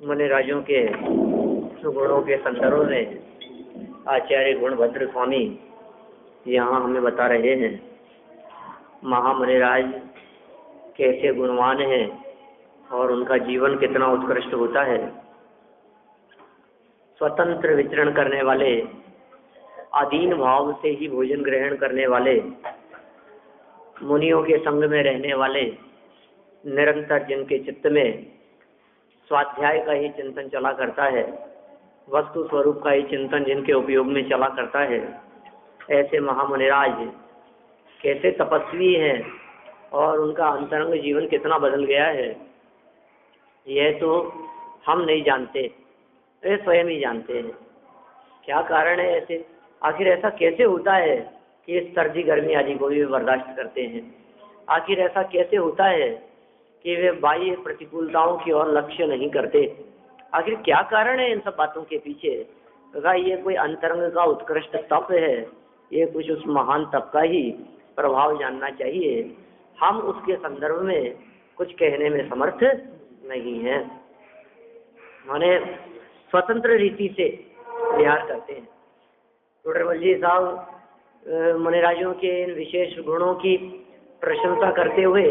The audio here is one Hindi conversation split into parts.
मुनिराजों के सुगुणों के संदर्भ में आचार्य गुणभद्र स्वामी यहाँ हमें बता रहे हैं महामुनिराज कैसे गुणवान हैं और उनका जीवन कितना उत्कृष्ट होता है। स्वतंत्र विचरण करने वाले, अधीन भाव से ही भोजन ग्रहण करने वाले, मुनियों के संग में रहने वाले, निरंतर जिनके चित्त में स्वाध्याय का ही चिंतन चला करता है, वस्तु स्वरूप का ही चिंतन जिनके उपयोग में चला करता है, ऐसे महामुनिराज कैसे तपस्वी हैं और उनका अंतरंग जीवन कितना बदल गया है, यह तो हम नहीं जानते, वे स्वयं ही जानते हैं। क्या कारण है ऐसे? आखिर ऐसा कैसे होता है कि इस सर्दी गर्मी आदि को भी बर्दाश्त करते हैं? आखिर ऐसा कैसे होता है कि वे बाह्य प्रतिकूलताओं की ओर लक्ष्य नहीं करते? आखिर क्या कारण है इन सब बातों के पीछे? कहा ये कोई अंतरंग का उत्कृष्ट तप है, ये कुछ उस महान तप का ही प्रभाव जानना चाहिए। हम उसके संदर्भ में कुछ कहने में समर्थ नहीं है। माने स्वतंत्र रीति से विहार करते हैं। टोडरमल जी साहब मुनिराजों के इन विशेष गुणों की प्रशंसा करते हुए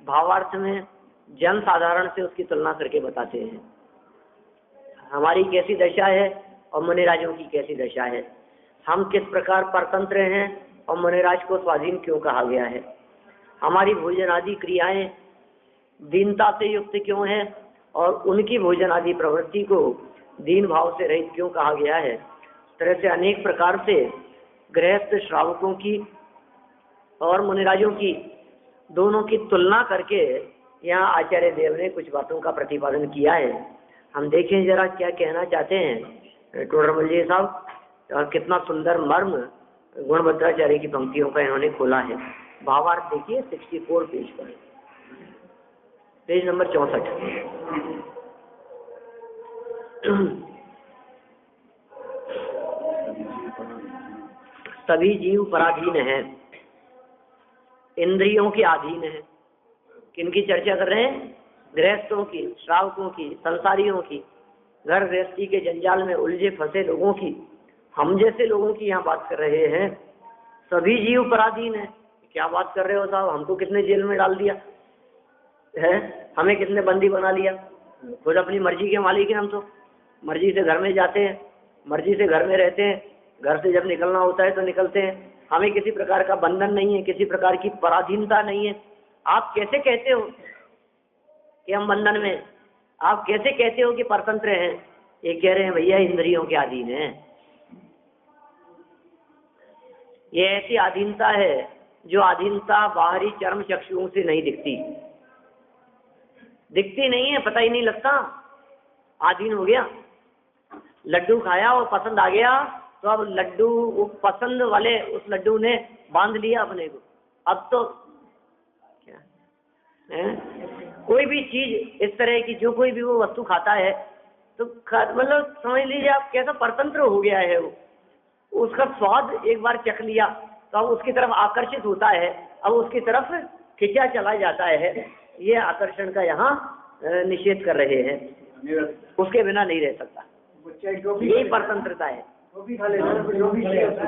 भावार्थ में जन साधारण से उसकी तुलना करके बताते हैं, हमारी कैसी दशा है और मुनिराजों की कैसी दशा है, हम किस प्रकार परतंत्र हैं और मुनिराज को स्वाधीन क्यों कहा गया है, हमारी भोजन आदि क्रियाएं दीनता से युक्त क्यों है और उनकी भोजन आदि प्रवृत्ति को दीन भाव से रहित क्यों कहा गया है। तरह से अनेक प्रकार से गृहस्थ श्रावकों की और मुनिराजों की दोनों की तुलना करके यहाँ आचार्य देव ने कुछ बातों का प्रतिपादन किया है। हम देखें जरा क्या कहना चाहते हैं टोडरमल जी साहब, और कितना सुंदर मर्म गुणभद्राचार्य की पंक्तियों का इन्होंने खोला है। भावार्थ देखिए 64 पेज पर, पेज नंबर 64। सभी जीव पराधीन हैं, इंद्रियों के अधीन है। किनकी चर्चा कर रहे हैं? गृहस्थों की, श्रावकों की, संसारियों की, घर गृहस्थी के जंजाल में उलझे फंसे लोगों की, हम जैसे लोगों की यहाँ बात कर रहे हैं। सभी जीव पराधीन है। क्या बात कर रहे हो साहब, हमको कितने जेल में डाल दिया है, हमें कितने बंदी बना लिया। खुद अपनी मर्जी के मालिक हैं हम, तो मर्जी से घर में जाते हैं, मर्जी से घर में रहते हैं, घर से जब निकलना होता है तो निकलते हैं। हमें किसी प्रकार का बंधन नहीं है, किसी प्रकार की पराधीनता नहीं है। आप कैसे कहते हो कि हम बंधन में, आप कैसे कहते हो कि परतंत्र हैं? ये कह रहे हैं भैया इंद्रियों के अधीन हैं। ये ऐसी अधीनता है जो अधीनता बाहरी चर्म चक्षुओं से नहीं दिखती, दिखती नहीं है, पता ही नहीं लगता। अधीन हो गया, लड्डू खाया और पसंद आ गया तो अब लड्डू, वो पसंद वाले उस लड्डू ने बांध लिया अपने को। अब तो क्या है, कोई भी चीज इस तरह की, जो कोई भी वो वस्तु खाता है तो मतलब समझ लीजिए आप कैसा परतंत्र हो गया है वो। उसका स्वाद एक बार चख लिया तो अब उसकी तरफ आकर्षित होता है, अब उसकी तरफ खिंचा चला जाता है। ये आकर्षण का यहाँ निषेध कर रहे हैं, उसके बिना नहीं रह सकता, यही परतंत्रता है।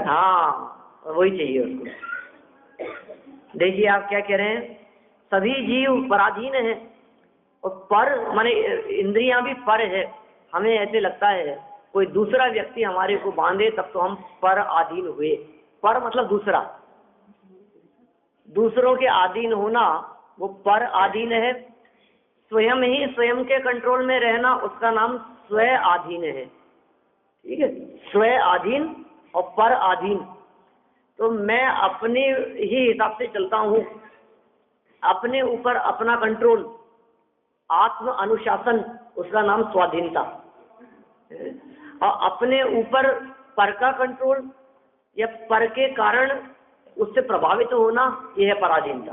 हाँ, वही चाहिए उसको। देखिए आप क्या कह रहे हैं, सभी जीव पराधीन है और पर माने इंद्रियां भी पर है। हमें ऐसे लगता है कोई दूसरा व्यक्ति हमारे को बांधे तब तो हम पर अधीन हुए। पर मतलब दूसरा, दूसरों के अधीन होना वो पर अधीन है। स्वयं ही स्वयं के कंट्रोल में रहना, उसका नाम स्व अधीन है। ठीक है, स्व अधीन और पर अधीन। तो मैं अपने ही हिसाब से चलता हूँ, अपने ऊपर अपना कंट्रोल, आत्म अनुशासन, उसका नाम स्वाधीनता। और अपने ऊपर पर का कंट्रोल या पर के कारण उससे प्रभावित होना, यह है पराधीनता।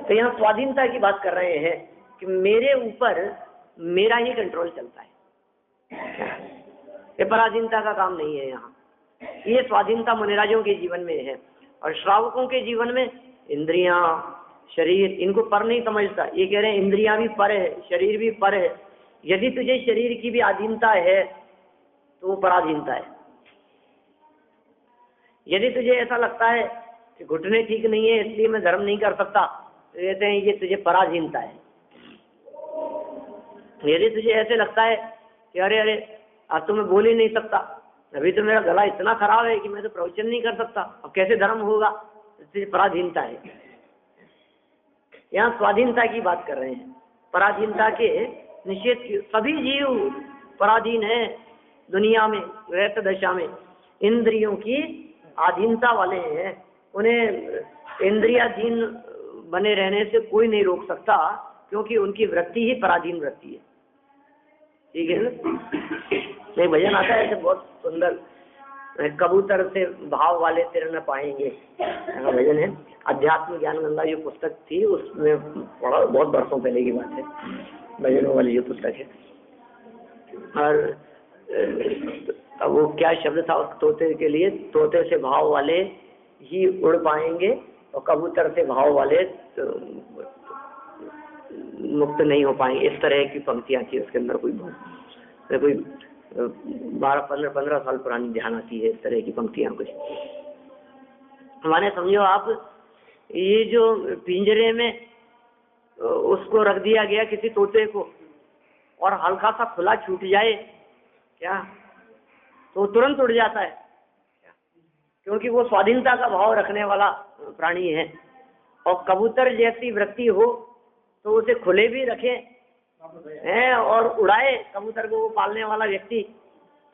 तो यहाँ स्वाधीनता की बात कर रहे हैं कि मेरे ऊपर मेरा ही कंट्रोल चलता है। ये पराधीनता का काम नहीं है यहाँ। ये स्वाधीनता मुनिराजों के जीवन में है और श्रावकों के जीवन में इंद्रियां, शरीर, इनको पर नहीं समझता। ये कह रहे हैं इंद्रियां भी पर है, शरीर भी पर है। यदि तुझे शरीर की भी अधीनता है तो वो पराधीनता है। यदि तुझे ऐसा लगता है कि घुटने ठीक नहीं है इसलिए मैं धर्म नहीं कर सकता, तो कहते हैं ये तुझे पराधीनता है। यदि तुझे ऐसे लगता है कि अरे अरे आज तो मैं बोल ही नहीं सकता, अभी तो मेरा गला इतना खराब है कि मैं तो प्रवचन नहीं कर सकता, अब कैसे धर्म होगा, इसलिए पराधीनता है। यहाँ स्वाधीनता की बात कर रहे हैं, पराधीनता के निषेध की। सभी जीव पराधीन है दुनिया में, रहत दशा में इंद्रियों की अधीनता वाले हैं। उन्हें इंद्रियाधीन बने रहने से कोई नहीं रोक सकता, क्योंकि उनकी वृत्ति ही पराधीन वृत्ति है। ठीक है ना? एक भजन आता है बहुत सुंदर, कबूतर से भाव वाले सिर न पाएंगे, भजन है। अध्यात्म ज्ञान गंगा जो पुस्तक थी उसमें पढ़ा, बहुत बरसों पहले की बात है, भजनों वाली जो पुस्तक है। और अब वो क्या शब्द था उस तोते के लिए, तोते से भाव वाले ही उड़ पाएंगे और कबूतर से भाव वाले मुक्त नहीं हो पाएंगे। इस तरह की पंक्तियां थी उसके अंदर। कोई 12-15 साल पुरानी ध्यान आती है इस तरह की पंक्तियां कुछ। माने समझो आप, ये जो पिंजरे में उसको रख दिया गया किसी तोते को, और हल्का सा खुला छूट जाए क्या तो तुरंत उड़ जाता है, क्योंकि वो स्वाधीनता का भाव रखने वाला प्राणी है। और कबूतर जैसी वृत्ति हो तो उसे खुले भी रखे हैं और उड़ाए कबूतर को, वो पालने वाला व्यक्ति,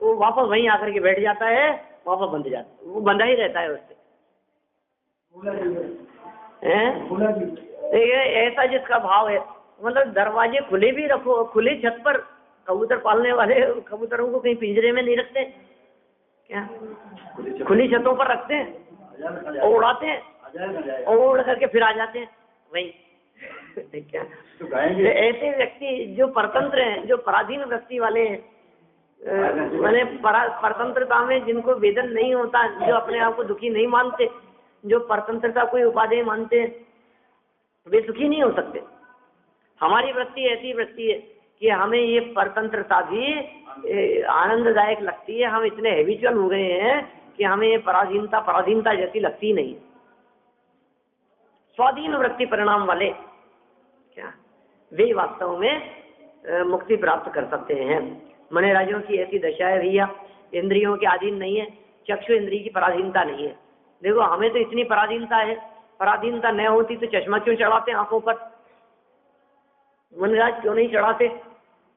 तो वापस वहीं आकर के बैठ जाता है, वापस बंध जाता है, वो बंधा ही रहता है उससे। ऐसा जिसका भाव है, मतलब दरवाजे खुले भी रखो, खुले छत पर कबूतर पालने वाले कबूतरों को कहीं पिंजरे में नहीं रखते क्या, खुली छतों पर रखते हैं और उड़ाते हैं और उड़ करके फिर आ जाते हैं वही क्या। ऐसे व्यक्ति जो परतंत्र हैं, जो पराधीन वृत्ति वाले हैं, मैंने परतंत्रता में जिनको वेदन नहीं होता, जो अपने आप को दुखी नहीं मानते, जो परतंत्रता कोई उपादेय मानते हैं, वे सुखी नहीं हो सकते। हमारी वृत्ति ऐसी वृत्ति है कि हमें ये परतंत्रता भी आनंददायक लगती है। हम इतने हैबिचुअल हो गए हैं कि हमें ये पराधीनता जैसी लगती नहीं। स्वाधीन वृत्ति परिणाम वाले क्या, वे वास्तव में मुक्ति प्राप्त कर सकते हैं। मने राजों की ऐसी दशा है भैया, इंद्रियों के अधीन नहीं है, चक्षु इंद्रिय की पराधीनता नहीं है। देखो हमें तो इतनी पराधीनता है, पराधीनता न होती तो चश्मा क्यों चढ़ाते आंखों पर, मनराज क्यों नहीं चढ़ाते,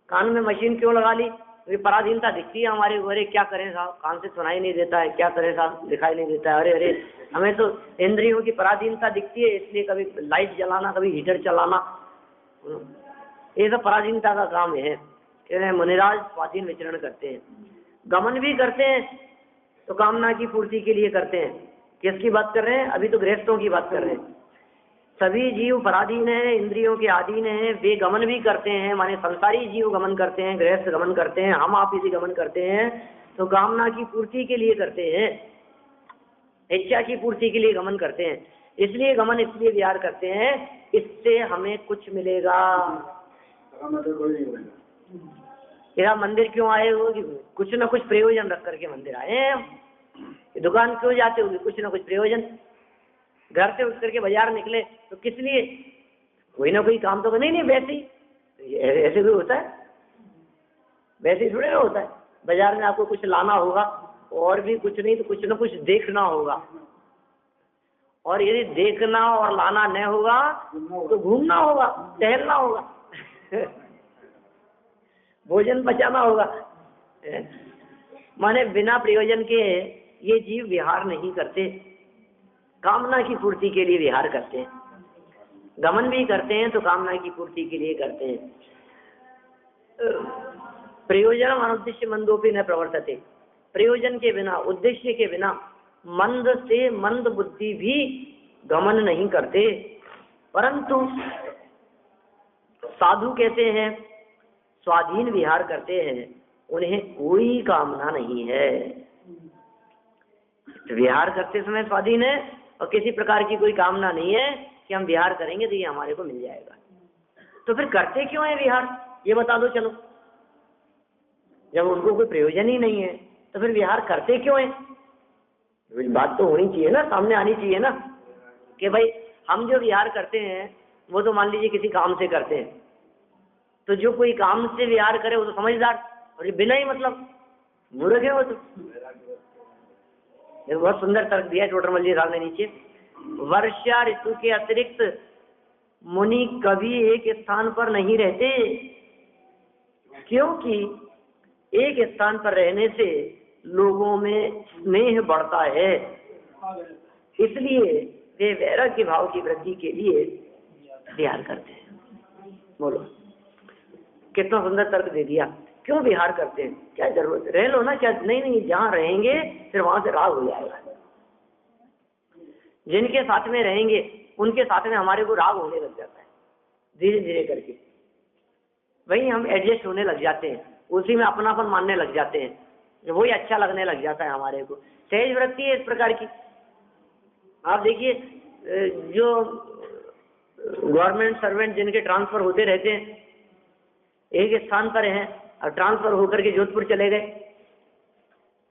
कान में मशीन क्यों लगा ली, ये पराधीनता दिखती है हमारे को। अरे क्या करें साहब, कान से सुनाई नहीं देता है, क्या करें साहब, दिखाई नहीं देता है, अरे अरे हमें तो इंद्रियों की पराधीनता दिखती है, इसलिए कभी लाइट जलाना, कभी हीटर चलाना, ये सब पराधीनता का काम है। मुनिराज स्वाधीन विचरण करते हैं, गमन भी करते हैं तो कामना की पूर्ति के लिए करते हैं। किसकी बात कर रहे हैं, अभी तो गृहस्थों की बात कर रहे हैं। सभी जीव पराधीन है, इंद्रियों के अधीन है, वे गमन भी करते हैं, माने संसारी जीव गमन करते हैं, गृहस्थ गमन करते हैं, हम आप इसी गमन करते हैं तो कामना की पूर्ति के लिए करते हैं, इच्छा की पूर्ति के लिए गमन करते हैं। इसलिए गमन इसलिए विहार करते हैं, इससे हमें कुछ मिलेगा। तेरा मंदिर क्यों आए हो, कुछ ना कुछ प्रयोजन रख करके मंदिर आए हैं। दुकान क्यों जाते हो, कुछ ना कुछ प्रयोजन। घर से उठ करके बाजार निकले तो किस लिए, कोई ना कोई काम तो नहीं वैसे ही, ऐसे भी होता है, वैसे ही थोड़े ना होता है। बाजार में आपको कुछ लाना होगा और भी कुछ नहीं तो कुछ ना कुछ देखना होगा, और यदि देखना और लाना न होगा तो घूमना होगा, टहलना होगा भोजन पचाना होगा। माने बिना प्रयोजन के ये जीव विहार नहीं करते, कामना की पूर्ति के लिए विहार करते हैं। गमन भी करते हैं तो कामना की पूर्ति के लिए करते हैं। प्रयोजन अनुद्देश्य मंदोपि न प्रवर्तते, प्रयोजन के बिना, उद्देश्य के बिना मंद से मंद बुद्धि भी गमन नहीं करते। परंतु साधु कैसे हैं, स्वाधीन विहार करते हैं, उन्हें कोई कामना नहीं है। विहार करते समय स्वाधीन है और किसी प्रकार की कोई कामना नहीं है कि हम विहार करेंगे तो ये हमारे को मिल जाएगा। तो फिर करते क्यों है विहार, ये बता दो। चलो जब उनको कोई प्रयोजन ही नहीं है तो फिर विहार करते क्यों है, बात तो होनी चाहिए ना, सामने आनी चाहिए ना कि भाई हम जो विहार करते हैं वो तो मान लीजिए किसी काम से करते हैं, तो जो कोई काम से विहार करे वो तो समझदार, और ये बिना ही मतलब मूर्ख है वो तो। बहुत सुंदर तर्क दिया टोटरमल जी साहब ने नीचे। वर्षा ऋतु के अतिरिक्त मुनि कभी एक स्थान पर नहीं रहते, क्योंकि एक स्थान पर रहने से लोगों में स्नेह बढ़ता है, इसलिए वे वैराग्य भाव की वृद्धि के लिए विहार करते हैं। बोलो कितना सुंदर तर्क दे दिया। क्यों विहार करते हैं, क्या जरूरत है, रह लो ना, क्या नहीं, जहाँ रहेंगे फिर वहां से राग हो जाएगा। जिनके साथ में रहेंगे उनके साथ में हमारे को राग होने लग जाता है, धीरे धीरे करके वहीं हम एडजस्ट होने लग जाते हैं, उसी में अपनापन मानने लग जाते हैं, वही अच्छा लगने लग जाता है हमारे को। सहज वृत्ति है इस प्रकार की। आप देखिए जो गवर्नमेंट सर्वेंट जिनके ट्रांसफर होते रहते हैं, एक स्थान पर हैं और ट्रांसफर होकर के जोधपुर चले गए,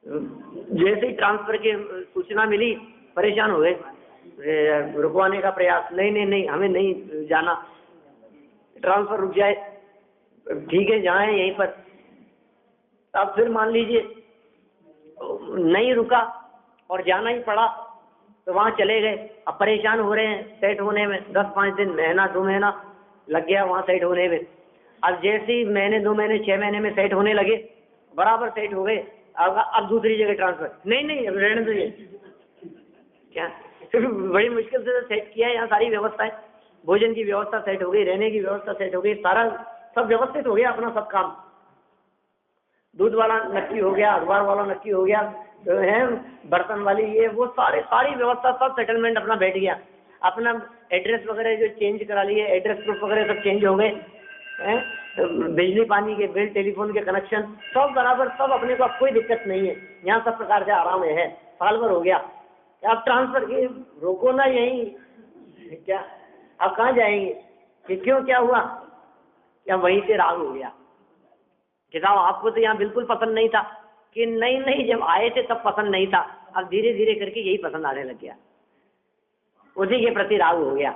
जैसे ही ट्रांसफर की सूचना मिली परेशान हो गए, रुकवाने का प्रयास, नहीं नहीं नहीं हमें नहीं जाना, ट्रांसफर रुक जाए, ठीक है जहाँ है यहीं पर। अब फिर मान लीजिए नहीं रुका और जाना ही पड़ा, तो वहाँ चले गए, अब परेशान हो रहे हैं सेट होने में, 10-5 दिन, महीना 2 महीना लग गया वहाँ सेट होने में। अब जैसे ही महीने 2 महीने 6 महीने में सेट होने लगे, बराबर सेट हो गए, अब दूसरी जगह ट्रांसफर, नहीं नहीं अब रहने दो, ये क्या फिर बड़ी मुश्किल से सेट किया है, यहाँ सारी व्यवस्थाएं, भोजन की व्यवस्था सेट हो गई, रहने की व्यवस्था सेट हो गई, सारा सब व्यवस्थित हो गया, अपना सब काम, दूध वाला नक्की हो गया, अखबार वाला नक्की हो गया, तो है बर्तन वाली ये वो सारी व्यवस्था, सब सेटलमेंट अपना बैठ गया, अपना एड्रेस वगैरह जो चेंज करा लिए, एड्रेस प्रूफ वगैरह सब चेंज हो गए, बिजली पानी के बिल, टेलीफोन के कनेक्शन सब बराबर, सब अपने को अब कोई दिक्कत नहीं है, यहाँ सब प्रकार से आराम है, साल भर हो गया। अब ट्रांसफर की रोको ना यहीं, क्या अब कहाँ जाएंगे कि क्यों क्या हुआ, क्या वहीं से राग हो गया कि साहब आपको तो यहाँ बिल्कुल पसंद नहीं था, कि नहीं नहीं जब आए थे तब पसंद नहीं था, अब धीरे धीरे करके यही पसंद आने लग गया, उसी के प्रति राग हो गया।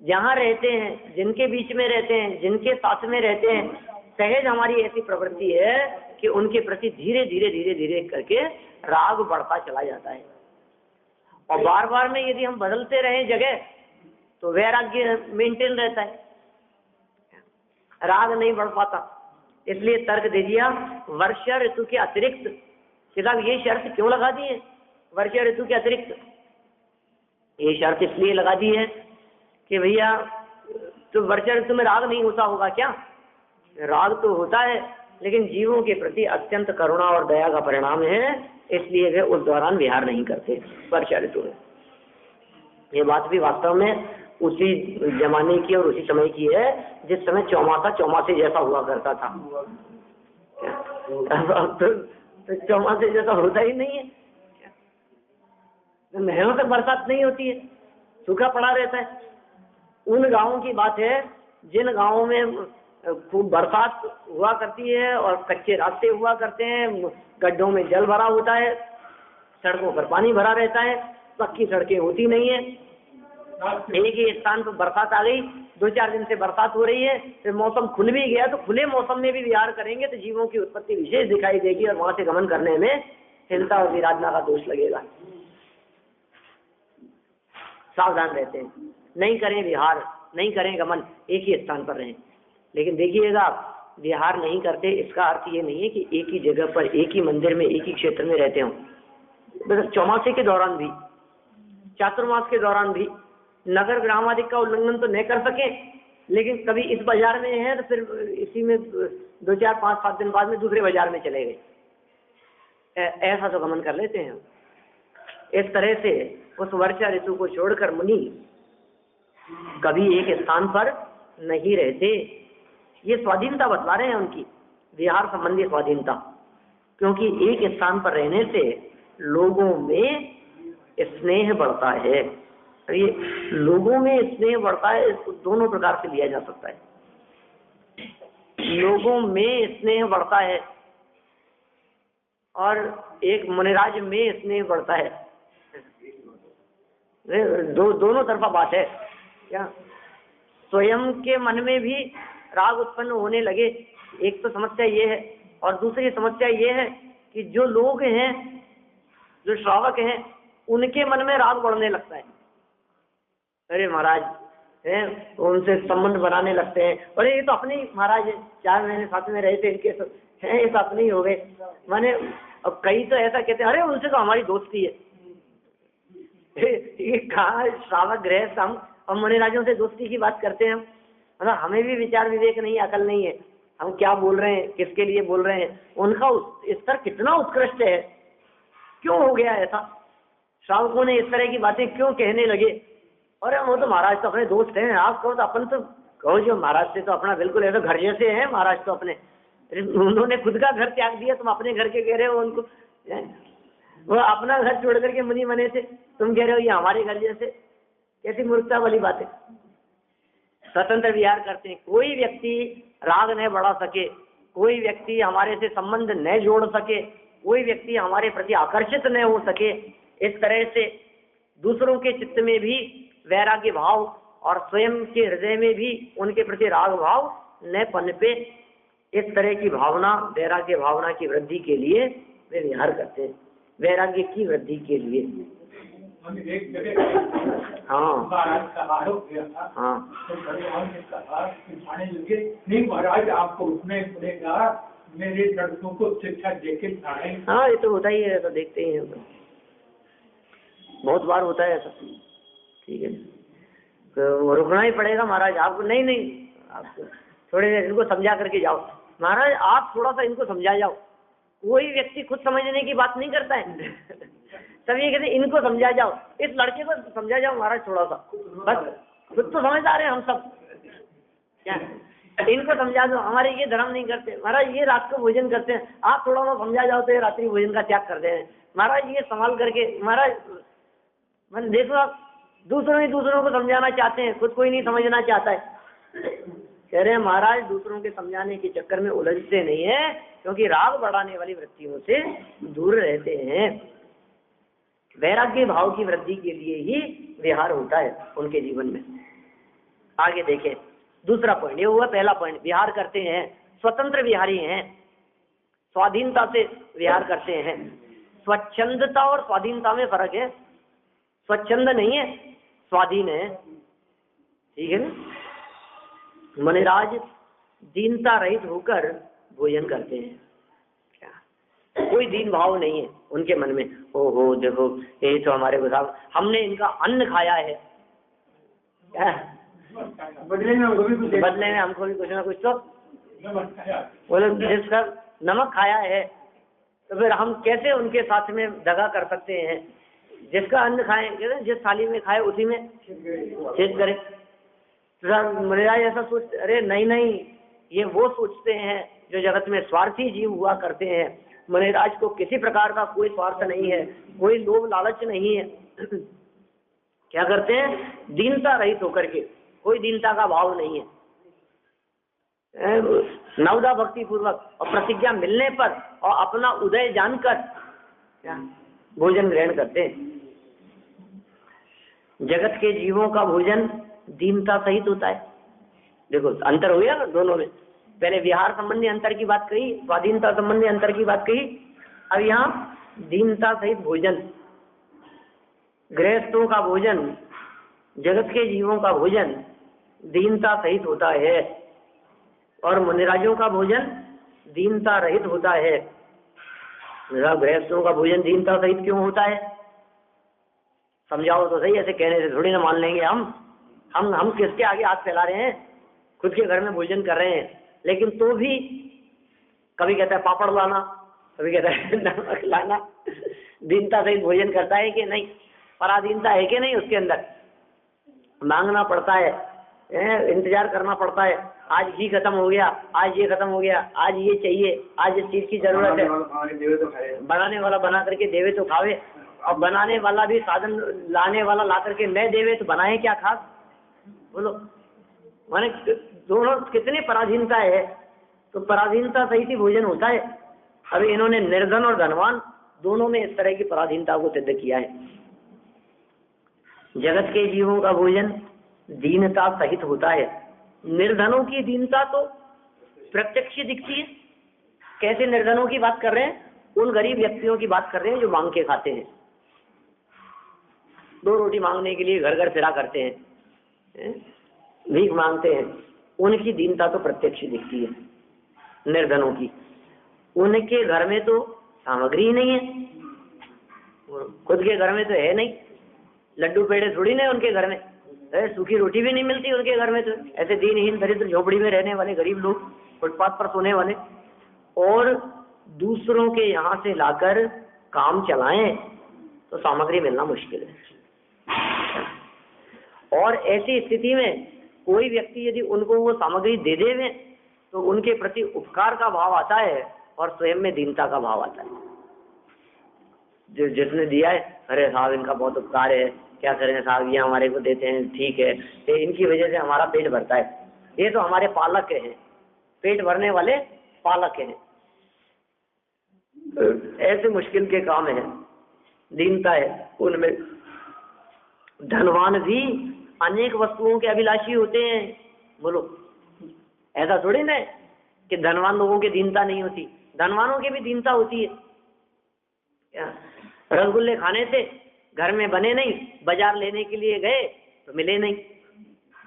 जहाँ रहते हैं, जिनके बीच में रहते हैं, जिनके साथ में रहते हैं, सहज हमारी ऐसी प्रवृत्ति है कि उनके प्रति धीरे धीरे धीरे धीरे करके राग बढ़ता चला जाता है। और बार बार में यदि हम बदलते रहे जगह तो वैराग्य मेंटेन रहता है, राग नहीं बढ़ पाता। इसलिए तर्क दे दिया वर्षा ऋतु के अतिरिक्त, किताब ये शर्त क्यों लगा दी है वर्षा ऋतु के अतिरिक्त? ये शर्त इसलिए लगा दी है कि भैया तो वर्षा ऋतु में राग नहीं होता होगा क्या? राग तो होता है, लेकिन जीवों के प्रति अत्यंत करुणा और दया का परिणाम है, इसलिए वे उस दौरान विहार नहीं करते वर्षा ऋतु में। ये बात भी वास्तव में उसी जमाने की और उसी समय की है जिस समय चौमासे जैसा हुआ करता था। अब तो चौमासे जैसा होता ही नहीं है, महीनों तक बरसात नहीं होती है, सूखा पड़ा रहता है। उन गांवों की बात है जिन गांवों में खूब बरसात हुआ करती है और कच्चे रास्ते हुआ करते हैं, गड्ढों में जल भरा होता है, सड़कों पर पानी भरा रहता है, पक्की सड़कें होती नहीं है। एक ही स्थान पर बरसात आ गई, 2-4 दिन से बरसात हो रही है, फिर मौसम खुल भी गया तो खुले मौसम में भी विहार करेंगे तो जीवों की उत्पत्ति विशेष दिखाई देगी और वहां से गमन करने में हिंसा और विराधना का दोष लगेगा। सावधान रहते हैं, नहीं करें विहार, नहीं करें गमन, एक ही स्थान पर रहें। लेकिन देखिएगा विहार नहीं करते इसका अर्थ ये नहीं है कि एक ही जगह पर, एक ही मंदिर में, एक ही क्षेत्र में रहते हो। बस चौमासे के दौरान भी, चातुर्मास के दौरान भी नगर ग्रामादिक का उल्लंघन तो नहीं कर सके, लेकिन कभी इस बाजार में है तो फिर इसी में 2-4-5-7 दिन बाद में दूसरे बाजार में चले गए, ऐसा तो गमन कर लेते हैं। इस तरह से उस वर्षा ऋतु को छोड़कर मुनि कभी एक स्थान पर नहीं रहते। ये स्वाधीनता बतला रहे हैं उनकी, विहार संबंधी स्वाधीनता, क्योंकि एक स्थान पर रहने से लोगों में स्नेह बढ़ता है। ये लोगों में स्नेह बढ़ता है, इसको दोनों प्रकार से लिया जा सकता है। लोगों में स्नेह बढ़ता है और एक मुनिराज में स्नेह बढ़ता है, दोनों तरफा बात है। क्या स्वयं के मन में भी राग उत्पन्न होने लगे, एक तो समस्या ये है, और दूसरी समस्या ये है कि जो लोग हैं, जो श्रावक हैं, उनके मन में राग बढ़ने लगता है। अरे महाराज हैं, उनसे संबंध बनाने लगते हैं, अरे ये तो अपने ही महाराज है, 4 महीने साथ में रहे थे, इनके हैं ये तो अपने ही हो गए। माने अब कई तो ऐसा कहते हैं, अरे उनसे तो हमारी दोस्ती है। ये कहाँ श्रावक गृहस्थ हम और मुनिराजों से दोस्ती की बात करते हैं? मतलब हमें भी विचार विवेक नहीं, अकल नहीं है, हम क्या बोल रहे हैं, किसके लिए बोल रहे हैं। उनका स्तर कितना उत्कृष्ट है, क्यों हो गया ऐसा? श्रावकों ने इस तरह की बातें क्यों कहने लगे? अरे वो तो महाराज तो अपने दोस्त हैं, आप कहो तो अपन तो कहो जो महाराज से तो अपना बिल्कुल ऐसा घर जैसे हैं महाराज तो अपने, उन्होंने खुद का घर त्याग दिया, तुम अपने घर के कह रहे हो उनको। वो अपना घर छोड़ करके मुनि बने थे, तुम कह रहे हो ये हमारे घर जैसे, कैसी मूर्खता वाली बात है। स्वतंत्र विहार करते हैं। कोई व्यक्ति राग न बढ़ा सके, कोई व्यक्ति हमारे से संबंध न जोड़ सके, कोई व्यक्ति हमारे प्रति आकर्षित न हो सके, इस तरह से दूसरों के चित्त में भी वैराग्य भाव और स्वयं के हृदय में भी उनके प्रति राग भाव न पनपे, इस तरह की भावना, वैराग्य भावना की वृद्धि के लिए वे विहार करते हैं, वैराग्य की वृद्धि के लिए। एक जगह हाँ महाराज का आरोप किया था, हाँ तो भगवान ने कहा कि खाने लगे, नहीं महाराज आपको उठने पड़ेगा, मेरे लड़कों को शिक्षा देके खाए। हाँ, ये तो होता ही है, तो देखते ही हैं, बहुत बार होता है ऐसा। ठीक है, तो रुकना ही पड़ेगा महाराज आपको। नहीं नहीं, आपको थोड़ी देर इनको समझा करके जाओ। महाराज आप थोड़ा सा इनको समझा जाओ। कोई व्यक्ति खुद समझने की बात नहीं करता है सब ये कहते इनको समझा जाओ, इस लड़के को समझा जाओ महाराज थोड़ा सा, बस खुद तो समझदार है हम सब, क्या इनको समझा दो, हमारे ये धर्म नहीं करते महाराज, ये रात को भोजन करते हैं, आप थोड़ा सा समझा जाओ तो ये रात्रि भोजन का त्याग करते हैं महाराज, ये संभाल करके महाराज। मैंने देखो आप दूसरों ही दूसरों को समझाना चाहते हैं, खुद कोई नहीं समझना चाहता है। कह रहे हैं महाराज दूसरों के समझाने के चक्कर में उलझते नहीं है, क्योंकि राग बढ़ाने वाली वृत्तियों से दूर रहते हैं। वैराग्य भाव की वृद्धि के लिए ही विहार होता है उनके जीवन में। आगे देखें दूसरा पॉइंट, ये हुआ पहला पॉइंट, विहार करते हैं, स्वतंत्र विहारी हैं, स्वाधीनता से विहार करते हैं। स्वच्छंदता और स्वाधीनता में फर्क है, स्वच्छंद नहीं है, स्वाधीन है, ठीक है ना। मनिराज दीनता रहित होकर भोजन करते हैं, क्या कोई दीन भाव नहीं है उनके मन में। ओहो देखो ये तो हमारे गुलाम, हमने इनका अन्न खाया है, क्या बदले में हमको भी कुछ ना कुछ तो बोले, जिसका नमक खाया है तो फिर हम कैसे उनके साथ में दगा कर सकते हैं। जिसका अन्न खाए, जिस थाली में खाए उसी में छेद करे। मनिराज ऐसा सोच, अरे नहीं नहीं, ये वो सोचते हैं जो जगत में स्वार्थी जीव हुआ करते हैं। मनिराज को किसी प्रकार का कोई स्वार्थ नहीं है, कोई लोभ लालच नहीं है। क्या करते हैं, दीनता रहित होकर के, कोई दीनता का भाव नहीं है, नवदा भक्ति पूर्वक और प्रतिज्ञा मिलने पर और अपना उदय जानकर क्या भोजन ग्रहण करते हैं। जगत के जीवों का भोजन दीनता सहित होता है। देखो अंतर हो गया ना दोनों में, पहले विहार संबंधी अंतर की बात कही, स्वाधीनता संबंधी अंतर की बात कही, अब यहाँ दीनता सहित भोजन। गृहस्थों का भोजन, जगत के जीवों का भोजन दीनता सहित होता है, और मुनिराजों का भोजन दीनता रहित होता है। गृहस्थों का भोजन दीनता सहित क्यों होता है, समझाओ तो सही, ऐसे कहने से थोड़ी ना मान लेंगे हम किसके आगे हाथ फैला रहे हैं, खुद के घर में भोजन कर रहे हैं, लेकिन तो भी कभी कहता है पापड़ लाना, कभी कहता है नमक लाना। दीनता सहित भोजन करता है कि नहीं, पराधीनता है कि नहीं उसके अंदर, मांगना पड़ता है, इंतजार करना पड़ता है, आज घी खत्म हो गया, आज ये खत्म हो गया, आज ये चाहिए, आज इस चीज की जरूरत है, बनाने वाला बना करके देवे तो खावे, और बनाने वाला भी साधन लाने वाला ला करके न देवे तो बनाए क्या खास, बोलो। माने दोनों कितनी पराधीनता है, तो पराधीनता सहित ही भोजन होता है। अभी इन्होंने निर्धन और धनवान दोनों में इस तरह की पराधीनता को सिद्ध किया है। जगत के जीवों का भोजन दीनता सहित होता है। निर्धनों की दीनता तो प्रत्यक्ष दिखती है। कैसे निर्धनों की बात कर रहे हैं, उन गरीब व्यक्तियों की बात कर रहे हैं जो मांग के खाते हैं, 2 रोटी मांगने के लिए घर घर फिरा करते हैं, भीख मांगते हैं, उनकी दीनता तो प्रत्यक्ष दिखती है। निर्धनों की, उनके घर में तो सामग्री ही नहीं है, खुद के घर में तो है नहीं, लड्डू पेड़े थोड़ी नहीं उनके घर में, सूखी रोटी भी नहीं मिलती उनके घर में। तो ऐसे दीनहीन दरिद्र झोपड़ी में रहने वाले गरीब लोग, फुटपाथ पर सोने वाले, और दूसरों के यहाँ से लाकर काम चलाएं तो सामग्री मिलना मुश्किल है। और ऐसी स्थिति में कोई व्यक्ति यदि उनको वो सामग्री दे देवे तो उनके प्रति उपकार का भाव आता है और स्वयं में दीनता का भाव आता है। जिसने दिया है, अरे साहब इनका बहुत उपकार है, क्या करें साहब, ये हमारे को देते हैं ठीक है, तो इनकी वजह से हमारा पेट भरता है, ये तो हमारे पालक हैं, पेट भरने वाले पालक हैं। ऐसे मुश्किल के काम है, दीनता है उनमें। धनवान भी अनेक वस्तुओं के अभिलाषी होते हैं। बोलो, ऐसा थोड़ी ना कि धनवान लोगों की दीनता नहीं होती, धनवानों की भी दीनता होती है। क्या रसगुल्ले खाने थे, घर में बने नहीं, बाजार लेने के लिए गए तो मिले नहीं,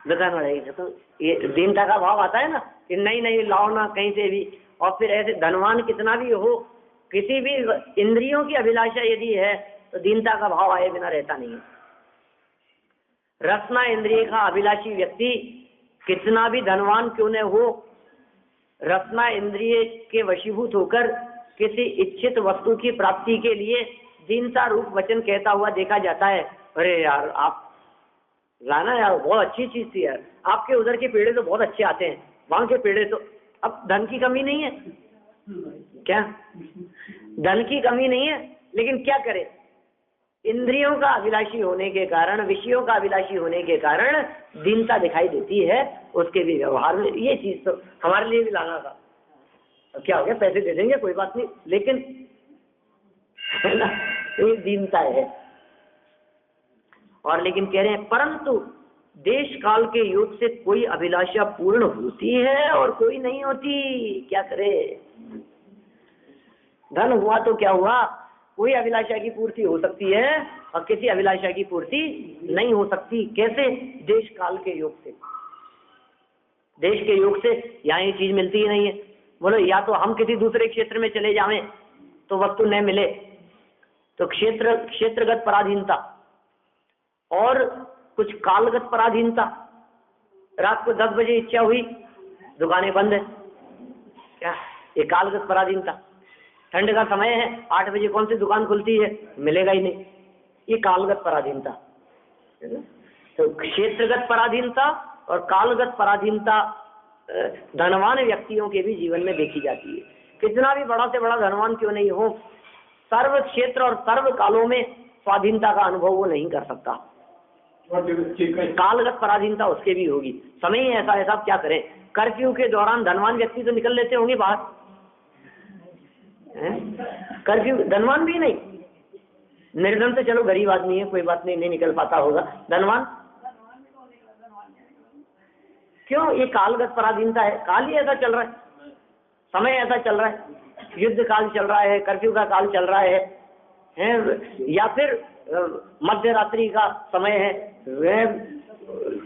दुकान वाले तो ये दीनता का भाव आता है ना कि नहीं नहीं लाओ ना कहीं से भी। और फिर ऐसे धनवान कितना भी हो, किसी भी इंद्रियों की अभिलाषा यदि है तो दीनता का भाव आए बिना रहता नहीं है। रसना इंद्रिय का अभिलाषी व्यक्ति कितना भी धनवान क्यों न हो, रसना इंद्रिय के वशीभूत होकर किसी इच्छित वस्तु की प्राप्ति के लिए दीनता रूप वचन कहता हुआ देखा जाता है। अरे यार आप लाना यार, बहुत अच्छी चीज थी यार, आपके उधर के पेड़े तो बहुत अच्छे आते हैं, वहां के पेड़े तो। अब धन की कमी नहीं है क्या, धन की कमी नहीं है, लेकिन क्या करे, इंद्रियों का अभिलाषी होने के कारण, विषयों का अभिलाषी होने के कारण दीनता दिखाई देती है उसके भी व्यवहार में। ये चीज तो हमारे लिए भी लाना था। अब क्या हो गया, पैसे दे देंगे कोई बात नहीं, लेकिन है ना, ये दीनता है। और लेकिन कह रहे हैं परंतु देश काल के योग से कोई अभिलाषा पूर्ण होती है और कोई नहीं होती। क्या करे, धन हुआ तो क्या हुआ, कोई अभिलाषा की पूर्ति हो सकती है और किसी अभिलाषा की पूर्ति नहीं हो सकती। कैसे, देश काल के योग से। देश के योग से यहाँ ये चीज मिलती ही नहीं है। बोलो, या तो हम किसी दूसरे क्षेत्र में चले जावें तो वस्तु न मिले, तो क्षेत्रगत पराधीनता और कुछ कालगत पराधीनता। रात को 10 बजे इच्छा हुई, दुकानें बंद है, क्या ये कालगत पराधीनता। ठंड का समय है, 8 बजे कौन सी दुकान खुलती है, मिलेगा ही नहीं, ये कालगत पराधीनता। तो क्षेत्रगत पराधीनता और कालगत पराधीनता धनवान व्यक्तियों के भी जीवन में देखी जाती है। कितना भी बड़ा से बड़ा धनवान क्यों नहीं हो, सर्व क्षेत्र और सर्व कालों में स्वाधीनता का अनुभव वो नहीं कर सकता। कालगत पराधीनता उसके भी होगी। समय ही ऐसा है साहब, क्या करें। कर्फ्यू के दौरान धनवान व्यक्ति तो निकल लेते होंगे बाहर, कर्फ्यू धनवान भी नहीं, निर्धन से चलो गरीब आदमी है कोई बात नहीं, नहीं निकल पाता होगा, धनवान क्यों, ये कालगत पराधीनता है। काल ही ऐसा चल रहा है, समय ऐसा चल रहा है, युद्ध काल चल रहा है, कर्फ्यू का काल चल रहा है, या फिर मध्य रात्रि का समय है, वह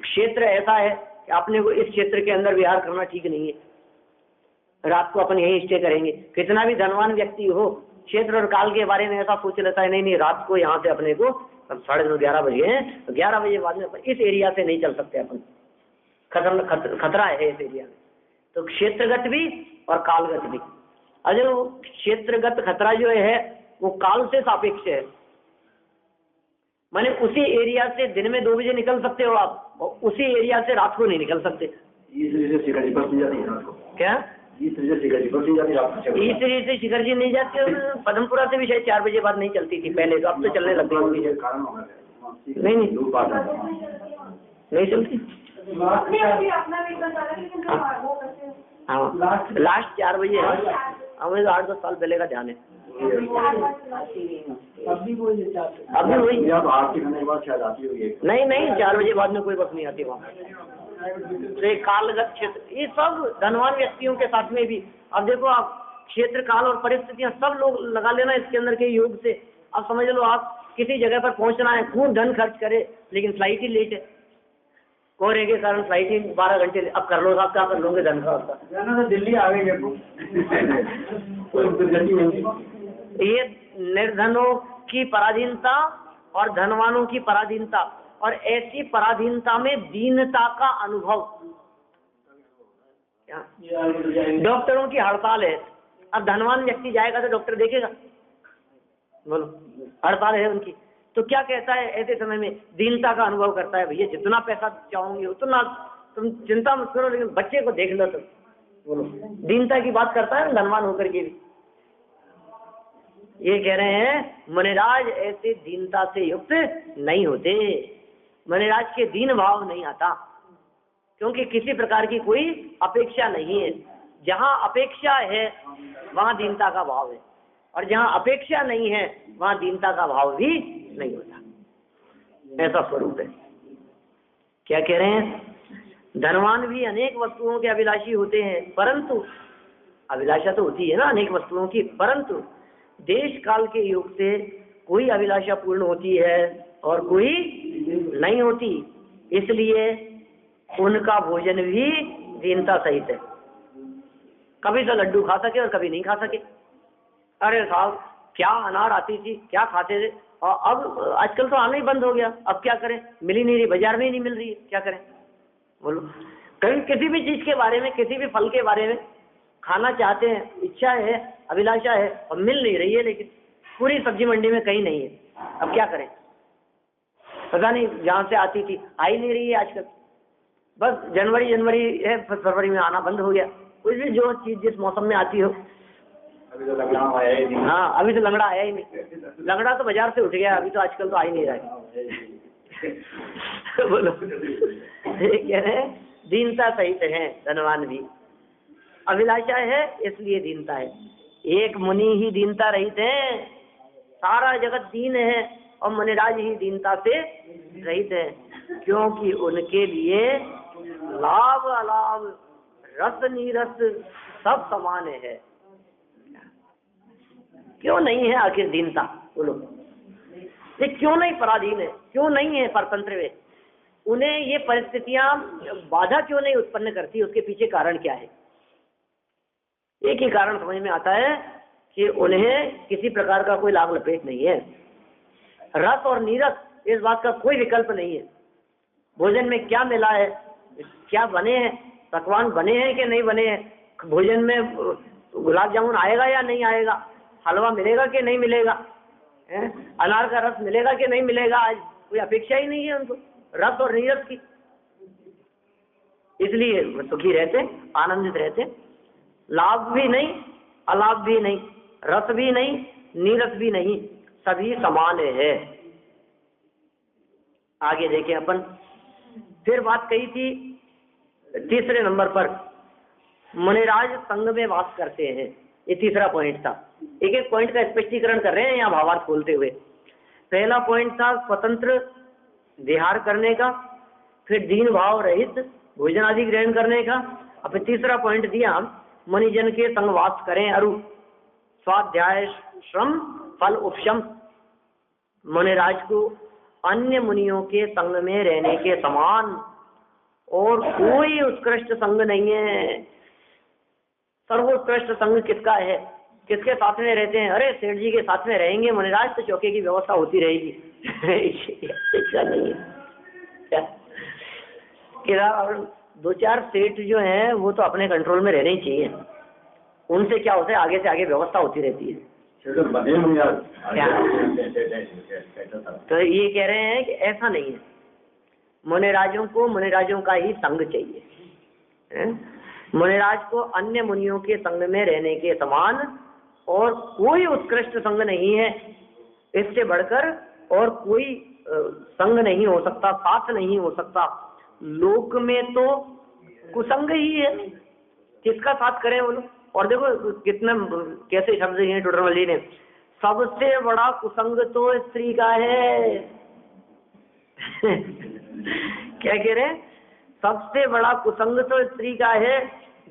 क्षेत्र ऐसा है कि अपने को इस क्षेत्र के अंदर विहार करना ठीक नहीं है, रात को अपन यहीं स्टे करेंगे। कितना भी धनवान व्यक्ति हो, क्षेत्र और काल के बारे में ऐसा सोच लेता है, नहीं नहीं रात को यहाँ से अपने को 9:30 11 बजे हैं, तो 11 बजे बाद में अपन इस एरिया से नहीं चल सकते, अपन खतरा है इस एरिया में। तो क्षेत्रगत भी और कालगत भी। अगर वो क्षेत्रगत खतरा जो है वो काल से सापेक्ष है, माने उसी एरिया से दिन में 2 बजे निकल सकते हो आप, और उसी एरिया से रात को नहीं निकल सकते। क्या इस तरीके से शिखर जी नहीं जाते, पदमपुरा से भी शायद 4 बजे बाद नहीं चलती थी पहले, तो अब तो चलने लग गई। नहीं नहीं चलती, हाँ लास्ट 4 बजे है, हमें 8-10 साल पहले का ध्यान है। अभी वही नहीं 4 बजे बाद में कोई बस नहीं आती वहाँ। तो ये कालगत क्षेत्र, ये सब धनवान व्यक्तियों के साथ में भी। अब देखो आप, क्षेत्र काल और परिस्थितियां सब लोग लगा लेना इसके अंदर के योग से। अब समझ लो आप किसी जगह पर पहुंचना है, खूब धन खर्च करे, लेकिन फ्लाइट ही लेट है, कोहरे के कारण फ्लाइट ही 12 घंटे। अब कर लो साहब, क्या कर लोगे धन का उसका, तो दिल्ली आ गई है। ये निर्धनों की पराधीनता और धनवानों की पराधीनता, और ऐसी पराधीनता में दीनता का अनुभव। डॉक्टरों की हड़ताल है, अब धनवान व्यक्ति जाएगा तो डॉक्टर देखेगा, बोलो हड़ताल है उनकी, तो क्या कहता है ऐसे समय में, दीनता का अनुभव करता है, भैया जितना पैसा चाहोगे उतना, तुम चिंता मत करो, लेकिन बच्चे को देख लो। तो बोलो दीनता की बात करता है धनवान होकर के भी। ये कह रहे हैं मुनिराज ऐसे दीनता से युक्त नहीं होते, मुनिराज के दीन भाव नहीं आता, क्योंकि किसी प्रकार की कोई अपेक्षा नहीं है। जहाँ अपेक्षा है वहाँ दीनता का भाव है, और जहाँ अपेक्षा नहीं है वहाँ दीनता का भाव भी नहीं होता। ऐसा स्वरूप है। क्या कह रहे हैं? धनवान भी अनेक वस्तुओं के अभिलाषी होते हैं, परंतु अभिलाषा तो होती है ना अनेक वस्तुओं की, परंतु देश काल के योग से कोई अभिलाषा पूर्ण होती है और कोई नहीं होती, इसलिए उनका भोजन भी दीनता सहित है। कभी तो लड्डू खा सके और कभी नहीं खा सके। अरे साहब क्या अनार आती थी, क्या खाते थे, और अब आजकल तो आना ही बंद हो गया, अब क्या करें, मिल ही नहीं रही, बाजार में ही नहीं मिल रही है, क्या करें बोलो। कहीं किसी भी चीज के बारे में, किसी भी फल के बारे में खाना चाहते हैं, इच्छा है, अभिलाषा है, और मिल नहीं रही है, लेकिन पूरी सब्जी मंडी में कहीं नहीं है, अब क्या करें, पता नहीं जहाँ से आती थी आ ही नहीं रही है आजकल। बस जनवरी है, फरवरी में आना बंद हो गया। कुछ भी जो चीज जिस मौसम में आती हो। अभी तो लंगड़ा आया ही नहीं। हाँ, अभी तो लंगड़ा आया ही नहीं, लंगड़ा तो बाजार से उठ गया, अभी तो आजकल तो आ ही नहीं रहा है। बोलो, कह रहे हैं दीनता सहित है धनवान भी, अभिलाषा है इसलिए दीनता है। एक मुनि ही दीनता रहित है, सारा जगत दीन है, और मुनिराज ही दीनता से रहित है, क्योंकि उनके लिए लाभ अलाभ रस नीरस सब समान है। क्यों नहीं है आखिर दीनता, बोलो, ये क्यों नहीं पराधीन है, क्यों नहीं है परतंत्र वे, उन्हें ये परिस्थितियां बाधा क्यों नहीं उत्पन्न करती, उसके पीछे कारण क्या है? एक ही कारण समझ में आता है कि उन्हें किसी प्रकार का कोई लाभ लपेट नहीं है। रस और नीरस इस बात का कोई विकल्प नहीं है। भोजन में क्या मिला है, क्या बने हैं, पकवान बने हैं कि नहीं बने हैं, भोजन में गुलाब जामुन आएगा या नहीं आएगा, हलवा मिलेगा कि नहीं मिलेगा, अनार का रस मिलेगा कि नहीं मिलेगा, आज कोई अपेक्षा ही नहीं है उनको रस और नीरस की। इसलिए वो सुखी रहते, आनंदित रहते, लाभ भी नहीं, अलाभ भी नहीं, रस भी नहीं, नीरस भी नहीं, सभी समान है। आगे देखें अपन, फिर बात कही थी तीसरे नंबर पर, मुनिराज संग में वास करते हैं, ये तीसरा पॉइंट था। एक एक पॉइंट का स्पष्टीकरण कर रहे हैं यहाँ भावार्थ खोलते हुए। पहला पॉइंट था स्वतंत्र विहार करने का, फिर दीन भाव रहित भोजन आदि ग्रहण करने का, और फिर तीसरा पॉइंट दिया मुनिजन के संग वास करें अरु स्वाध्याय श्रम फल उपशम। मुनिराज को अन्य मुनियों के संग में रहने के समान और कोई उत्कृष्ट संग नहीं है। सर्वोत्कृष्ट संग किसका है, किसके साथ में रहते हैं? अरे सेठ जी के साथ में रहेंगे मुनिराज तो चौके की व्यवस्था होती रहेगी। ऐसा नहीं है क्या? और दो चार सेठ जो हैं वो तो अपने कंट्रोल में रहने ही चाहिए, उनसे क्या होता है आगे से आगे व्यवस्था होती रहती है। क्या? तो ये कह रहे हैं कि ऐसा नहीं है, मुनिराजों को मुनिराजों का ही संग चाहिए। मुनिराज को अन्य मुनियों के संग में रहने के समान और कोई उत्कृष्ट संग नहीं है, इससे बढ़कर और कोई संग नहीं हो सकता, साथ नहीं हो सकता। लोक में तो कुसंग ही है, किसका साथ करें बोलो। और देखो कितने कैसे शब्द हैं टोडरमल जी ने, सबसे बड़ा कुसंग तो स्त्री का है। क्या कह रहे हैं? सबसे बड़ा कुसंग तो स्त्री का है,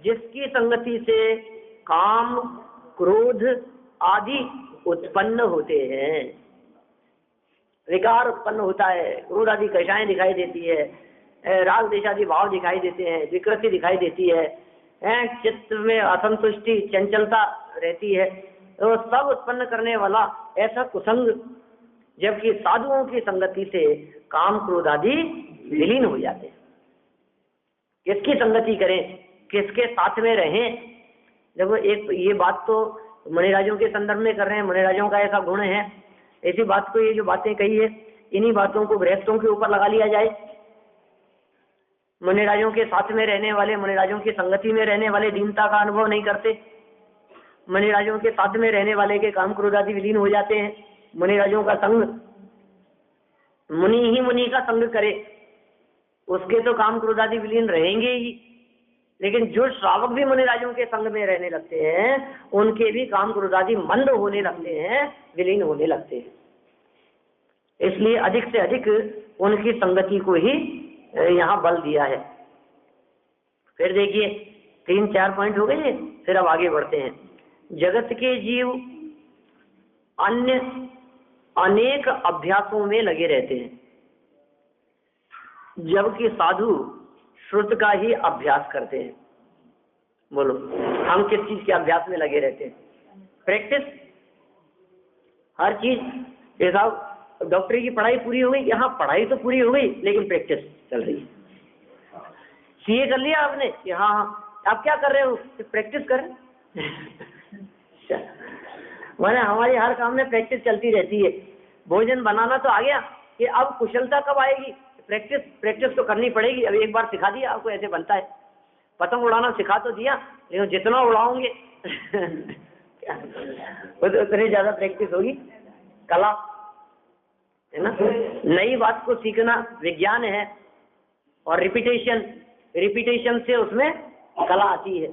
जिसकी संगति से काम क्रोध आदि उत्पन्न होते हैं, विकार उत्पन्न होता है, क्रोध आदि कषाएं दिखाई देती है, राग देश आदि भाव दिखाई देते हैं, विकृति दिखाई देती है, चित्त में असंतुष्टि चंचलता रहती है, तो सब उत्पन्न करने वाला ऐसा कुसंग। जबकि साधुओं की संगति से काम क्रोध आदि विलीन हो जाते हैं। किसकी संगति करें, किसके साथ में रहें? देखो एक ये बात तो मुनिराजों के संदर्भ में कर रहे हैं, मुनिराजों का ऐसा गुण है, ऐसी बात को ये जो बातें कही है इन्हीं बातों को गृहस्थों के ऊपर लगा लिया जाए। मुनिराजों के साथ में रहने वाले, मुनिराजों की संगति में रहने वाले दीनता का अनुभव नहीं करते, मुनिराजों के साथ में रहने वाले के काम क्रोध आदि विलीन हो जाते हैं। मुनिराजों का संग, मुनि ही मुनि का संग करे, उसके तो काम क्रोध आदि विलीन रहेंगे ही। लेकिन जो श्रावक भी मुनिराजों के संग में रहने लगते हैं, उनके भी काम क्रोध आदि मंद होने लगते हैं, विलीन होने लगते हैं। इसलिए अधिक से अधिक उनकी संगति को ही यहाँ बल दिया है। फिर देखिए 3-4 पॉइंट हो गए, फिर अब आगे बढ़ते हैं। जगत के जीव अन्य अनेक अभ्यासों में लगे रहते हैं, जबकि साधु श्रुत का ही अभ्यास करते हैं। बोलो, हम किस चीज के अभ्यास में लगे रहते हैं? प्रैक्टिस, हर चीज। ये साहब डॉक्टरी की पढ़ाई पूरी हो गई, यहाँ पढ़ाई तो पूरी हो गई लेकिन प्रैक्टिस चल रही है। सीए कर लिया आपने, यहाँ आप क्या कर रहे हो? प्रैक्टिस कर रहे मैंने हमारी हर काम में प्रैक्टिस चलती रहती है। भोजन बनाना तो आ गया, कि अब कुशलता कब आएगी? प्रैक्टिस तो करनी पड़ेगी। अब एक बार सिखा दिया आपको ऐसे बनता है, पतंग उड़ाना सिखा तो दिया, लेकिन जितना उड़ाओगे उतनी ज्यादा प्रैक्टिस होगी। कला है ना, नई बात को सीखना विज्ञान है, और रिपीटेशन से उसमें कला आती है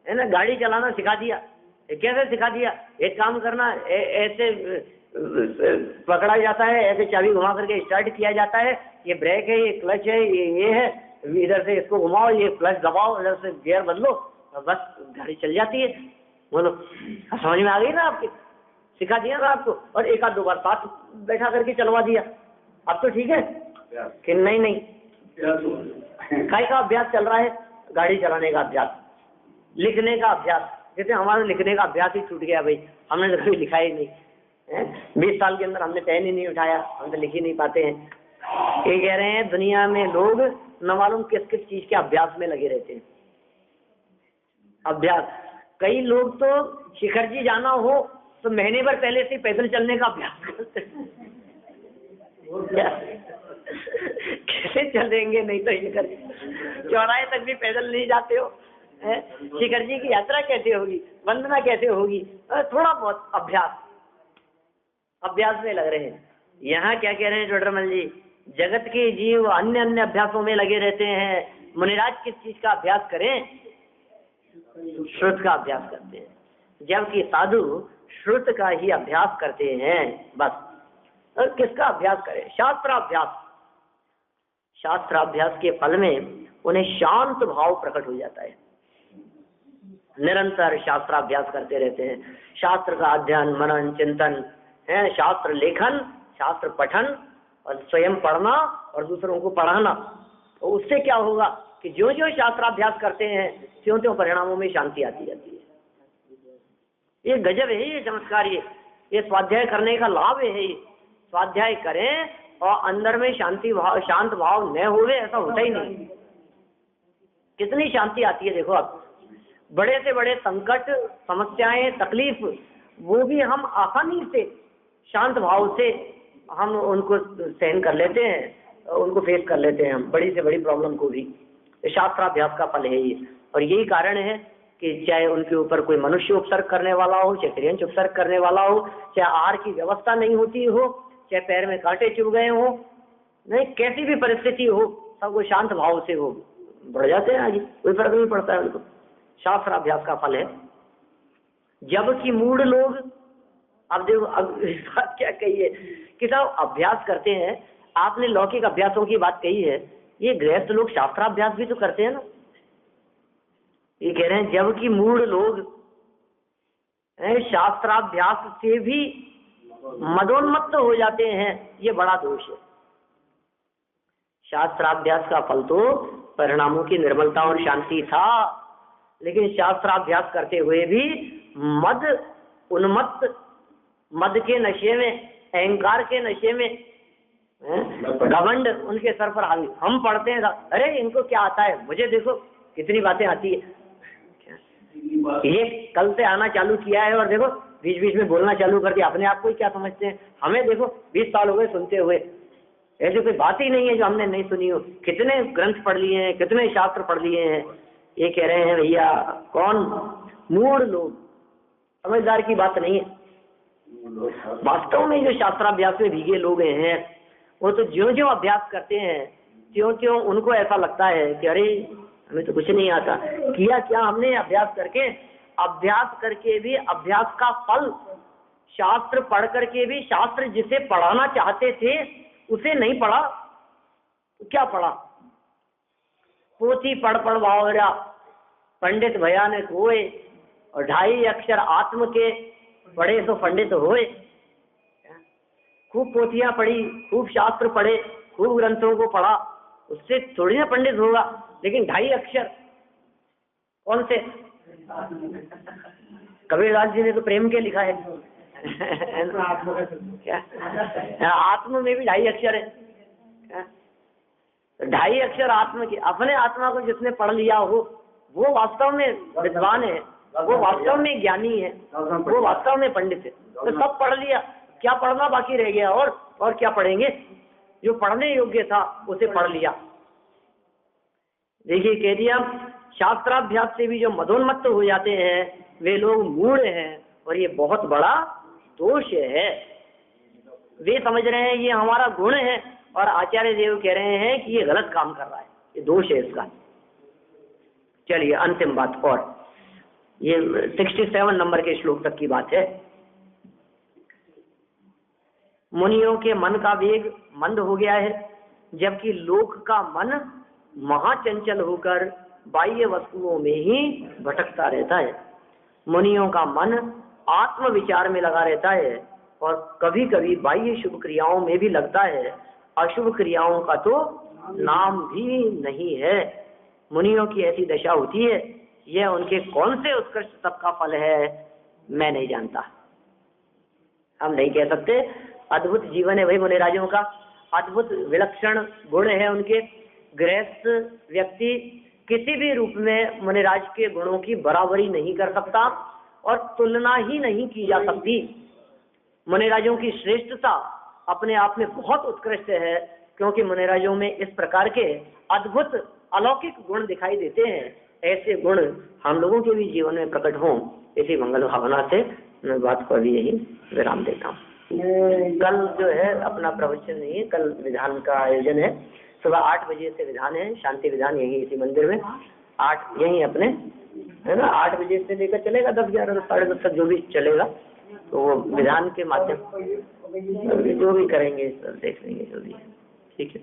ना। गाड़ी चलाना सिखा दिया, कैसे सिखा दिया? एक काम करना, ऐसे पकड़ा जाता है, ऐसे चाबी घुमा करके स्टार्ट किया जाता है, ये ब्रेक है, ये क्लच है, ये है, इधर से इसको घुमाओ, ये क्लच दबाओ, इधर से गियर बदलो, बस गाड़ी चल जाती है। बोलो, समझ में आ गई ना आपके? सिखा दिया ना आपको, और एक आध दो बार साथ बैठा करके चलवा दिया। अब तो ठीक है कि नहीं? काय का अभ्यास चल रहा है? गाड़ी चलाने का अभ्यास, लिखने का अभ्यास। जैसे हमारा लिखने का अभ्यास ही छूट गया भाई, हमने तो कभी लिखा ही नहीं है। 20 साल के अंदर हमने पेन ही नहीं उठाया, हम तो लिख ही नहीं पाते हैं। ये कह रहे हैं दुनिया में लोग न मालूम किस किस चीज के अभ्यास में लगे रहते हैं। अभ्यास, कई लोग तो शिखर जी जाना हो तो महीने भर पहले से पैदल चलने का अभ्यास करते हैं। कैसे चलेंगे? नहीं तो शिखर चौराहे तक भी पैदल नहीं जाते हो, शिखर जी की यात्रा कैसे होगी? वंदना कैसे होगी? थोड़ा बहुत अभ्यास में लग रहे हैं। यहाँ क्या कह रहे हैं चोटरमल जी? जगत के जीव अन्य अभ्यासों में लगे रहते हैं। मुनिराज किस चीज का अभ्यास करें? श्रुत का अभ्यास करते हैं, जबकि साधु श्रुत का ही अभ्यास करते हैं बस। और किसका अभ्यास करें? शास्त्राभ्यास। शास्त्राभ्यास के फल में उन्हें शांत भाव प्रकट हो जाता है। निरंतर शास्त्राभ्यास करते रहते हैं, शास्त्र का अध्ययन, मनन, चिंतन है, शास्त्र लेखन, शास्त्र पठन, और स्वयं पढ़ना और दूसरों को पढ़ाना। तो उससे क्या होगा कि जो जो शास्त्राभ्यास करते हैं त्यों त्यों परिणामों में शांति आती जाती है। ये गजब है, ये चमत्कार, ये स्वाध्याय करने का लाभ है। ये स्वाध्याय करें और अंदर में शांत भाव न होवे, ऐसा होता ही नहीं। कितनी शांति आती है देखो आप। बड़े से बड़े संकट, समस्याएं, तकलीफ, वो भी हम आसानी से शांत भाव से हम उनको सहन कर लेते हैं, उनको फेस कर लेते हैं हम, बड़ी से बड़ी प्रॉब्लम को भी। शास्त्राभ्यास का फल है ये। और यही कारण है कि चाहे उनके ऊपर कोई मनुष्य उपसर्ग करने वाला हो, चाहे त्रियंच उपसर्ग करने वाला हो, चाहे आहार की व्यवस्था नहीं होती हो, चाहे पैर में कांटे चुभ गए हो, नहीं कैसी भी परिस्थिति हो, सबको शांत भाव से हो बढ़ जाते हैं आगे, कोई फर्क नहीं पड़ता है उनको। शास्त्राभ्यास का फल है। जबकि मूढ़ लोग, अब देखो अब बात क्या कही है कि साहब अभ्यास करते हैं, आपने लौकिक अभ्यासों की बात कही है, ये गृहस्थ लोग शास्त्राभ्यास भी तो करते हैं ना। ये कह रहे हैं जबकि मूढ़ लोग शास्त्राभ्यास से भी मदोन्मत्त हो जाते हैं, ये बड़ा दोष है। शास्त्राभ्यास का फल तो परिणामों की निर्मलता और शांति था, लेकिन शास्त्राभ्यास करते हुए भी उन्मत्त, मद के नशे में, अहंकार के नशे में, घमंड उनके सर पर हावी। हम पढ़ते हैं, अरे इनको क्या आता है, मुझे देखो कितनी बातें आती है। ये कल से आना चालू किया है और देखो बीच बीच में बोलना चालू कर दिया, अपने आप को ही क्या समझते हैं। हमें देखो 20 साल हो गए सुनते हुए, ऐसे कोई बात ही नहीं है जो हमने नहीं सुनी हो। कितने ग्रंथ पढ़ लिए हैं, कितने शास्त्र पढ़ लिए हैं। ये कह रहे हैं भैया कौन? मूढ़ लोग। समझदार की बात नहीं है। वास्तव में जो शास्त्राभ्यास में भीगे लोग हैं वो तो ज्यों ज्यों अभ्यास करते हैं त्यों त्यों उनको ऐसा लगता है कि अरे हमें तो कुछ नहीं आता। किया क्या हमने अभ्यास करके भी अभ्यास का फल, शास्त्र पढ़ करके भी शास्त्र जिसे पढ़ाना चाहते थे उसे नहीं पढ़ा। तो क्या पढ़ा? पोथी पढ़ वावरा पंडित भयानक होए और 2.5 अक्षर आत्म के पढ़े तो पंडित होए। खूब पोथियां पढ़ी, खूब शास्त्र पढ़े, खूब ग्रंथों को पढ़ा, उससे थोड़ी ना पंडित होगा। लेकिन 2.5 अक्षर कौन से? कबीरदास जी ने तो प्रेम के लिखा है आत्म में भी 2.5 अक्षर है। 2.5 अक्षर आत्म के, अपने आत्मा को जिसने पढ़ लिया हो वो वास्तव में विद्वान है, वो वास्तव में ज्ञानी है, वो वास्तव में पंडित है। तो सब पढ़ लिया, क्या पढ़ना बाकी रह गया? और क्या पढ़ेंगे? जो पढ़ने योग्य था उसे पढ़ लिया। देखिए कह दिया, शास्त्राभ्यास से भी जो मदोन्मत्त हो जाते हैं वे लोग मूढ़ हैं और ये बहुत बड़ा दोष है। वे समझ रहे हैं ये हमारा गुण है और आचार्य देव कह रहे हैं कि ये गलत काम कर रहा है, ये दोष है इसका। चलिए अंतिम बात, और ये 67 नंबर के श्लोक तक की बात है। मुनियों के मन का वेग मंद हो गया है, जबकि लोक का मन महाचंचल होकर बाह्य वस्तुओं में ही भटकता रहता है। मुनियों का मन आत्म विचार में लगा रहता है और कभी कभी बाह्य शुभ क्रियाओं में भी लगता है, अशुभ क्रियाओं का तो नाम भी नहीं है। मुनियों की ऐसी दशा होती है, यह उनके कौन से उत्कृष्ट तप का फल है मैं नहीं जानता। हम नहीं कह सकते। अद्भुत जीवन है भाई मुनिराजों का, अद्भुत विलक्षण गुण है उनके। गृहस्थ व्यक्ति किसी भी रूप में मुनिराज के गुणों की बराबरी नहीं कर सकता और तुलना ही नहीं की जा सकती। मुनिराजों की श्रेष्ठता अपने आप में बहुत उत्कृष्ट है, क्योंकि मुनिराजों में इस प्रकार के अद्भुत अलौकिक गुण दिखाई देते हैं। ऐसे गुण हम लोगों के भी जीवन में प्रकट हों, इसी मंगल भावना से मैं बात को अभी यही विराम देता हूँ। कल जो है अपना प्रवचन नहीं है, कल विधान का आयोजन है। सुबह 8 बजे से विधान है, शांति विधान यही इसी मंदिर में 8 यही अपने है ना 8 बजे से लेकर चलेगा 10, 11, 10, 10:30 तक जो भी चलेगा। तो वो विधान के माध्यम जो भी करेंगे सब देख लेंगे जो भी है। ठीक है।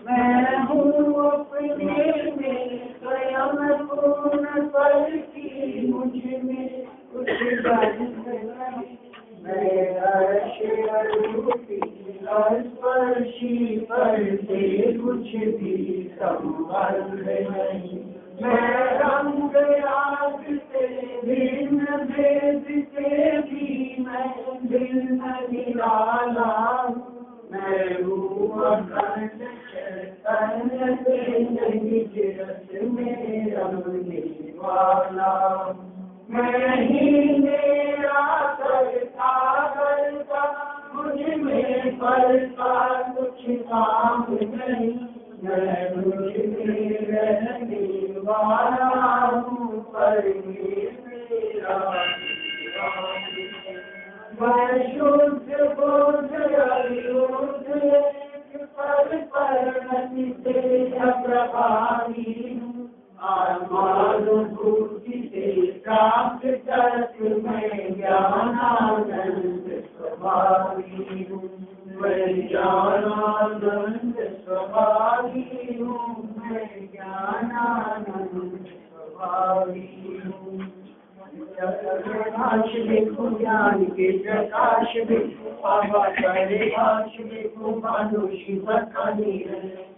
मैं हूँ अपने में स्वयं पूर्ण फल की, मुझ में कुछ मैं रूपी स्पर्शी पर से कुछ भी संबंध नहीं। मैं रंग राग से भिन्न भेद से भी मैं भिन्न निराला हूँ। मैं हूँ अखंड चैतन्य से निज रस में रमने वाला। मैं ही मेरा करता करता, मुझ में फल का कुछ काम नहीं। मैं मुझ में रहने वाला हूँ, पर मेरा मैं शुद्ध बोध अविरुद्ध पर से प्रभावी हूँ। आत्मानुभूति से प्राप्त तत्व में ज्ञानानंद स्वभावी हूँ। मैं ज्ञानानंद स्वभावी हूँ, मैं ज्ञानानंद स्वभावी हूँ। प्रकाश देखो ज्ञान के प्रकाश देखो, पावा करे आश देखो, मानुषी बखानी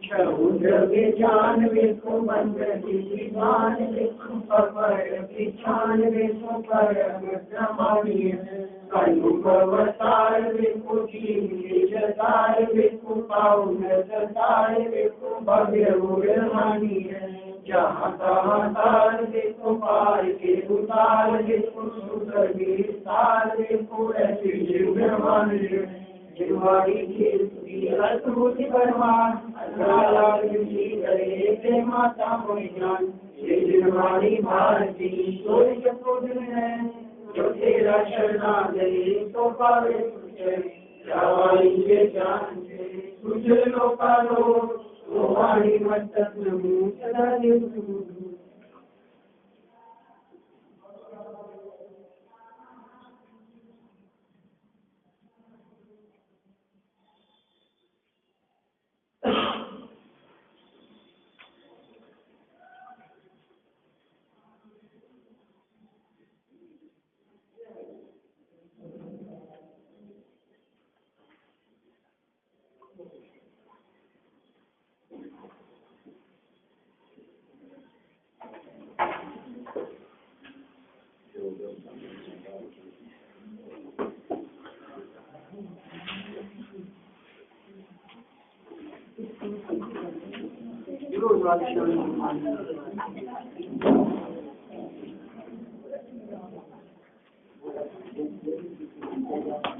द्रव्य जान देखो, मंत्र विमान देखो, पर विचान देखो, परम प्रमाणी अनुभवतार देखो, जीव के जतार देखो, पाउन जतार देखो, भव्य उड़ानी जहाँ तहाँ तार देखो, पार के उतार देखो, सुंदर विस्तार देखो, ऐसे ब्रह्मांड जिनवाड़ी की अद्भुत परमान अल्लाह की करे ते माता मोहि जान ये जिनवाड़ी भारती सोई जपुर है जो तेरा शरणागति तो पावे तुझे जावाई के जान से तुझे लोका लो वो वाणी मस्तक नमो सदा देव Thank you.